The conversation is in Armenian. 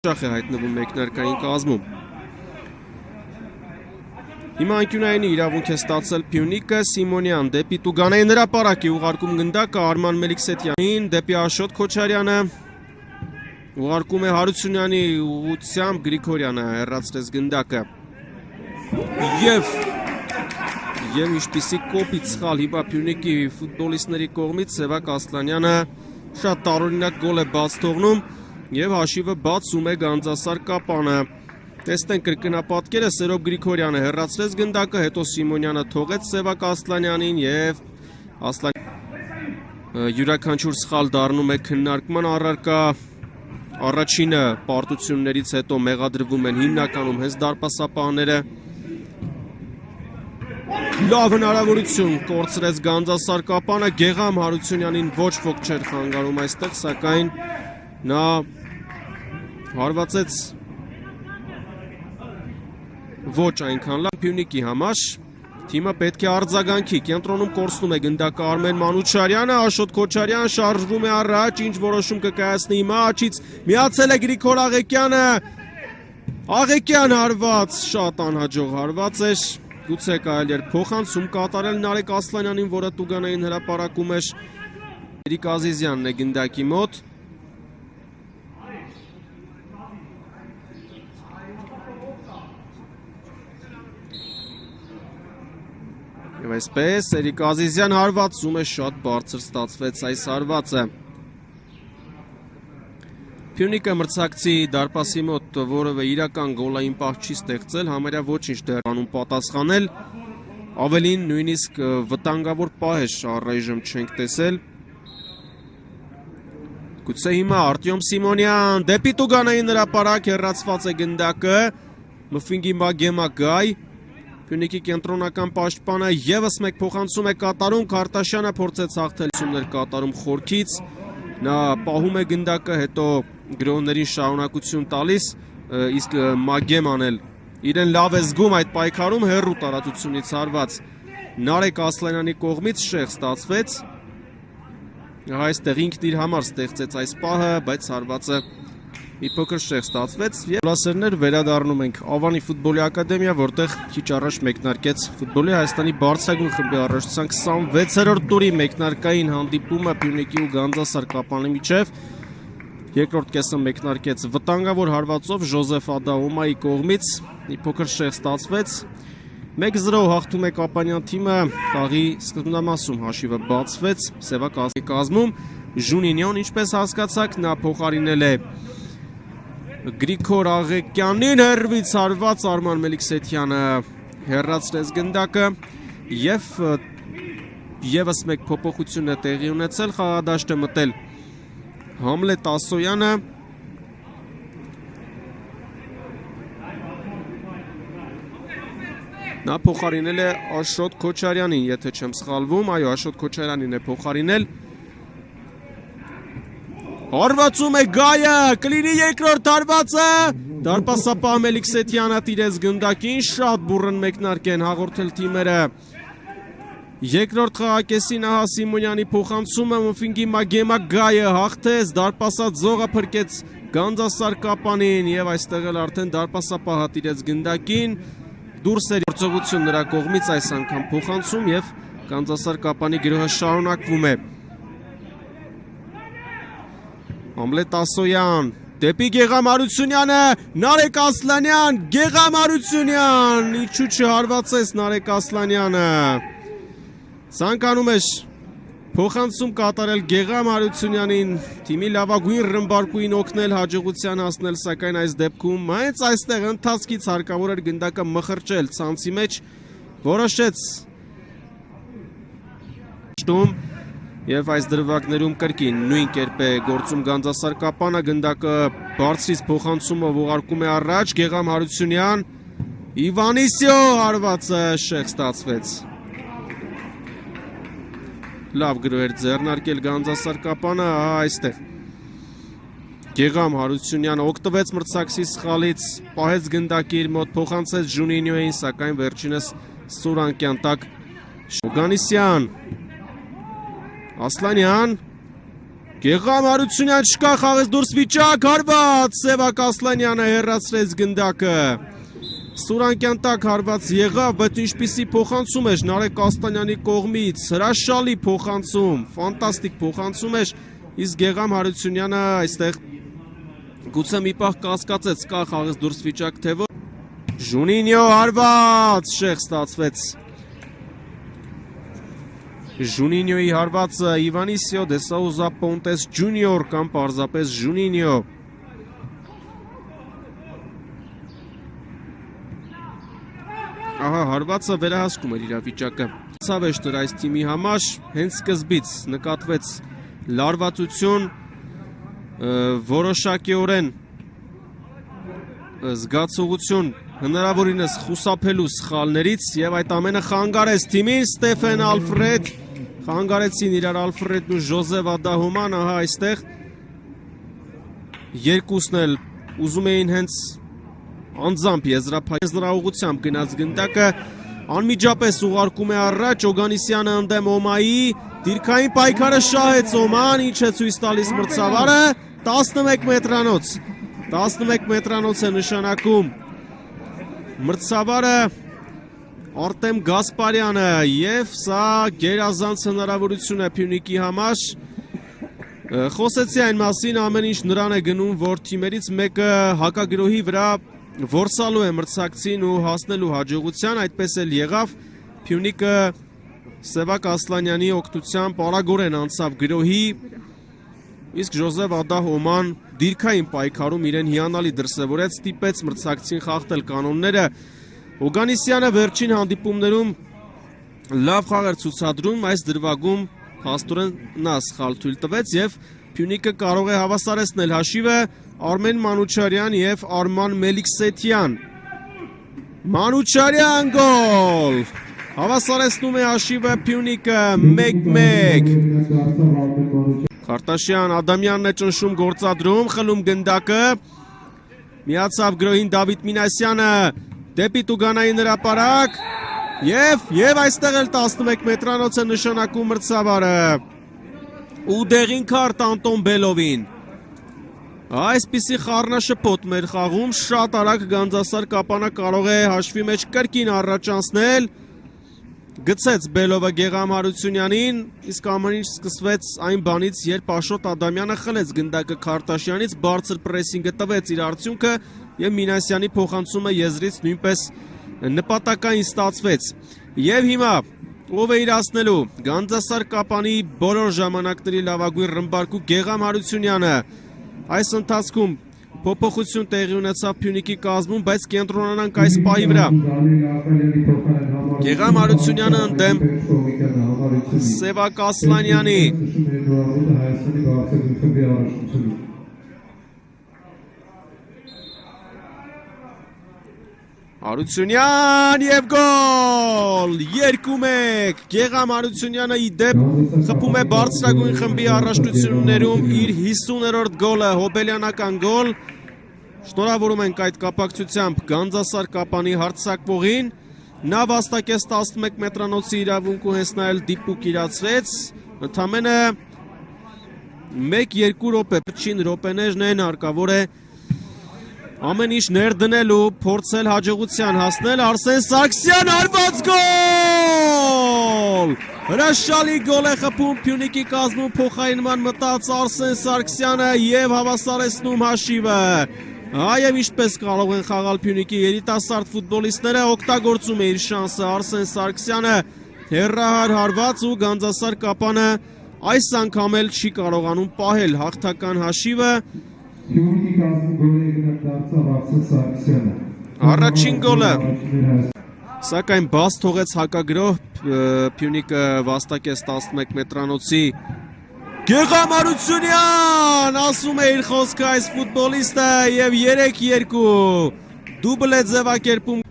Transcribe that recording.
Շախ է հայտնվում մեկնարկային կազմում։ Հիմա անկյունայինի իրավունք է ստացել Փյունիկը, Սիմոնյան դեպի Տուգանային հրապարակ է ուղարկում գնդակը Արման Մելիքսեթյանին, դեպի Աշոտ Քոչարյանը ուղարկում է Հարությունյանի ուղղությամբ Գրիգորյանը հեռացրեց գնդակը։ Եվ ինչպիսի կոպիտ սխալ հիմա Փյունիկի ֆուտբոլիստների կողմից Սևակ Ասլանյանը շատ տարօրինակ գոլ է բաց թողնում և հաշիվը բացում է Գանձասար Կապանը։ Տեսնենք կրկնապատկերը Սերոբ Գրիգորյանը հեռացրեց գնդակը, հետո Սիմոնյանը թողեց Սևակ Ասլանյանին և յուրաքանչյուր սխալ դառնում է քննարկման առարկա։ Առաջինը պարտություններից հետո մեղադրվում են հիմնականում հենց դարպասապահները։ Լավ հնարավորություն կորցրեց Գանձասար Կապանը, Գեղամ Հարությունյանին ոչ ոք չէր խանգարում այստեղ, սակայն նա հարվածեց ոչ այնքան լավ Փյունիկի համար։ Թիմը պետք է արձագանքի, կենտրոնում կորցնում է գնդակը Արմեն Մանուչարյանը, Աշոտ Քոչարյան շարժվում է առաջ, ինչ որոշում կկայացնի հիմա, աչից միացել է Գրիգոր Աղեկյանը, Աղեկյան հարված, շատ անհաջող հարված էր, գուցե կարելի էր փոխանցում կատարել Նարեկ Ասլանյանին, որը Տուգանային հրապարակում էր։ Էրիկ Ազիզյանն է գնդակի մոտ։ Եվ այսպես Էրիկ Ազիզյան հարվածում է, շատ բարձր ստացվեց այս հարվածը։ Փյունիկը մրցակցի դարպասի մոտ որևէ իրական գոլային պահ չի ստեղծել, համարյա ոչինչ դեռանում պատասխանել, ավելին նույնիսկ վտանգավոր պահ առայժմ չենք տեսել։ Գուցե հիմա Արտյոմ Սիմոնյան դեպի Տուգանային հրապարակ հեռացված է գնդակը, Մֆինգի Մագեմագայ, Փյունիկի կենտրոնական պաշտպանը ևս մեկ փոխանցում է կատարում, Քարտաշյանը փորձեց հաղթելություններ կատարում խորքից, նա պահում է գնդակը, հետո գրողներին շարունակություն տալիս, իսկ Մագեման էլ իրեն լավ է զգում այդ պայքարում, հեռու տարածությունից հարված Նարեկ Ասլանյանի կողմից շեղ ստացվեց, այստեղ ինքն իր համար ստեղծեց այս պահը, բայց հարվածը մի փոքր շեղ ստացվեց և լասերներ վերադառնում ենք Ավանի ֆուտբոլի ակադեմիա, որտեղ քիչ առաջ մեկնարկեց ֆուտբոլի Հայաստանի բարձրագույն խմբի առաջնության 26-րդ տուրի մեկնարկային հանդիպումը Փյունիկի ու Գանձասար Կապանի միջև։ Երկրորդ կեսը մեկնարկեց վտանգավոր հարվածով Ժոզեֆ Ադաումայի կողմից, մի փոքր շեղ ստացվեց, 1-0 հաղթում է Կապանյան թիմը, խաղի սկզբնամասում հաշիվը բացվեց Սևակ Ասլանյանի կազմում, Ժունինյոն, ինչպես հասկացաք, նա փոխարինել է Գրիգոր Աղեկյանին, հեռվից հարված Արման Մելիքսեթյանը հեռացրեց գնդակը և ևս մեկ փոփոխություն է տեղի ունեցել, խաղադաշտ է մտել Համլետ Ասոյանը, նա փոխարինել է Աշոտ Քոչարյանին, եթե չեմ սխալվում, այո, Աշոտ Քոչարյանին է փոխարինել։ Հարվածում է Գայը, կլինի երկրորդ հարվածը, դարպասապահ Մելիքսեթյանը տիրեց գնդակին, շատ բուռն մեկնարկ են հաղորդել թիմերը։ Երկրորդ խաղակեսին ահա Սիմոնյանի փոխանցումը, Մֆինգի Մագեմագայը հաղթեց, դարպասած զողը փրկեց Գանձասար Կապանին և այստեղ էլ արդեն դարպասապահը տիրեց գնդակին, դուրս էր գործողություն նրա կողմից այս անգամ փոխանցում և Գանձասար Կապանի գրոհը շարունակվում է։ Համլետ Ասոյան, դեպի Գեղամ Հարությունյանը, Նարեկ Ասլանյան, Գեղամ Հարությունյան, ինչու չհարվածեց Նարեկ Ասլանյանը, ցանկանում էր փոխանցում կատարել Գեղամ Հարությունյանին, թիմի լավագույն ռմբարկուին օգնել հաջողության հասնել, սակայն այս դեպքում հենց այստեղ ընթացքից հարկավոր էր գնդակը մխրճել ցանցի մեջ, որոշեց և այս դրվագներում կրկին նույն կերպ է գործում Գանձասար Կապանը, գնդակը բարձրից փոխանցումով ուղարկում է առաջ, Գեղամ Հարությունյան, Իվանիսյո հարվածը շեղ ստացվեց։ Լավ գրոհ էր ձեռնարկել Գանձասար Կապանը, այստեղ Գեղամ Հարությունյանը օգտվեց մրցակցի սխալից, պահեց գնդակի իր մոտ, փոխանցեց Ժունինյոյին, սակայն վերջինս սուր անկյան տակ Շոգանիսյան, Ասլանյան, Գեգամ Հարությունյան չկա, խաղեց դուրս վիճակ, հարված, Սևակ Ասլանյանը հեռացրեց գնդակը։ Սուրանքյան տակ հարված եղավ, բայց ինչպիսի փոխանցում էր Նարեկ Աստանյանի կողմից, հրաշալի փոխանցում, ֆանտաստիկ փոխանցում էր, իսկ Գեգամ Հարությունյանը այստեղ գուցե մի պահ կասկածեց, կա խաղեց դուրս վիճակ թե ոչ։ Ժունինյո հարված, շեղ ստացվեց։ Ժունինյոյի հարվածը Իվանիսիո դե Սաուզա Պոնտես ջունիոր կամ պարզապես Ժունինյո։ Ահա հարվածը վերահասկում էր իրավիճակը։ Ցավեշտ էր այս թիմի համար, հենց սկզբից նկատվեց լարվածություն, որոշակիորեն զգացողություն հնարավորինս խուսափելու սխալներից եւ այդ ամենը խանգարեց թիմին Ստեֆեն Ալֆրեդ, խանգարեցին իրար Ալֆրեդն ու Ժոզեֆ Ադահոման, ահա այստեղ երկուսն էլ ուզում էին հենց անձամբ եզրափակությամբ գնաց գնդակը, անմիջապես ուղարկում է առաջ Օգանիսյանը ընդդեմ Օմայի, դիրքային պայքարը շահեց Օման, ինչ է ցույց տալիս մրցավարը, 11 մետրանոց, 11 մետրանոց է նշանակում մրցավարը Արտեմ Գասպարյանը եւ սա գերազանց հնարավորություն է Փյունիկի համար։ Խոսեցի այն մասին, ամեն ինչ նրան է գնում, որ թիմերից մեկը հակագրոհի վրա որսալու է մրցակցին ու հասնելու հաջողության, այդպես էլ եղավ։ Փյունիկը Սևակ Ասլանյանի օգնությամբ արագորեն անցավ գրոհի, իսկ Ժոզեֆ Ադահոման դիրքային պայքարում իրեն հիանալի դրսևորեց, ստիպեց մրցակցին խախտել կանոնները։ Օգանիսյանը վերջին հանդիպումներում լավ խաղ էր ցուցադրում, այս դրվագում փաստորեն նա սխալ թույլ տվեց եւ Փյունիկը կարող է հավասարեցնել հաշիվը Արմեն Մանուչարյան եւ Արման Մելիքսեթյան։ Մանուչարյան գոլ։ Հավասարեցնում է հաշիվը Փյունիկը 1-1։ Քարտաշյան Ադամյանն է ճնշում գործադրում, խլում գնդակը։ Միացավ գրոհին Դավիթ Մինասյանը, դեպի Տուգանային հրապարակ եւ այստեղ էլ 11 մետրանոց է նշանակում մրցավարը։ Ու դեղին քարտ Անտոն Բելովին։ Այսպիսի խառնաշփոթ մեր խաղում շատ արագ Գանձասար Կապանը կարող է հաշվի մեջ կրկին առաջանցնել։ Գցեց Բելովը Գեգամ Հարությունյանին, իսկ ամեն ինչ սկսվեց այն բանից, երբ Աշոտ Ադամյանը խլեց գնդակը Քարտաշյանից, բարձր պրեսինգը տվեց իր արդյունքը եւ Մինասյանի փոխանցումը եզրից նույնպես նպատակային ստացվեց։ Եվ հիմա ով է իրացնելու Գանձասար Կապանի բոլոր ժամանակների լավագույն ռմբարկու Գեգամ Հարությունյանը։ Այս ընթացքում փոփոխություն տեղի ունեցավ Փյունիկի կազմում, բայց կենտրոնանանք այս պահի վրա։ Գեգամ Հարությունյանը ընդդեմ Սևակ Ասլանյանի։ Հարությունյան եւ գոլ 2-1 Գեգամ Հարությունյանը ի դեպ խփում է բարձրագույն խմբի առաջնություններում իր 50-րդ գոլը, հոբելյանական գոլ։ Շնորհավորում ենք այդ կապակցությամբ Գանձասար Կապանի հարձակվողին, նա վաստակեց 11 մետրանոցի իրավունք ու հենց նա էլ դիպուկ իրացրեց, ընդամենը 1-2 րոպե, պրչին րոպեներն են, հարկավոր է ամեն ինչ ներդնելու, փորձել հաջողության հասնել, Արսեն Սարգսյան հարված գոլ! Հրաշալի գոլ է խփում Փյունիկի կազմում, փոխարինման մտած Արսեն Սարգսյանը եւ հավասարեցնում հաշիվը։ Այև ինչպես կարող են խաղալ Փյունիկի երիտասարդ ֆուտբոլիստները, օգտագործում է իր շանսը Արսեն Սարգսյանը, հեռահար հարված ու Գանձասար Կապանը այս անգամ էլ չի կարողանում պահել հաղթական հաշիվը։ Առաջին գոլը սակայն բաց թողեց հակագրոհ, Փյունիկը վաստակեց 11 մետրանոցի Գեգամ Հարությունյան, ասում է իր խոսքը այս ֆուտբոլիստը եւ 3-2 դուբլ է ձևակերպում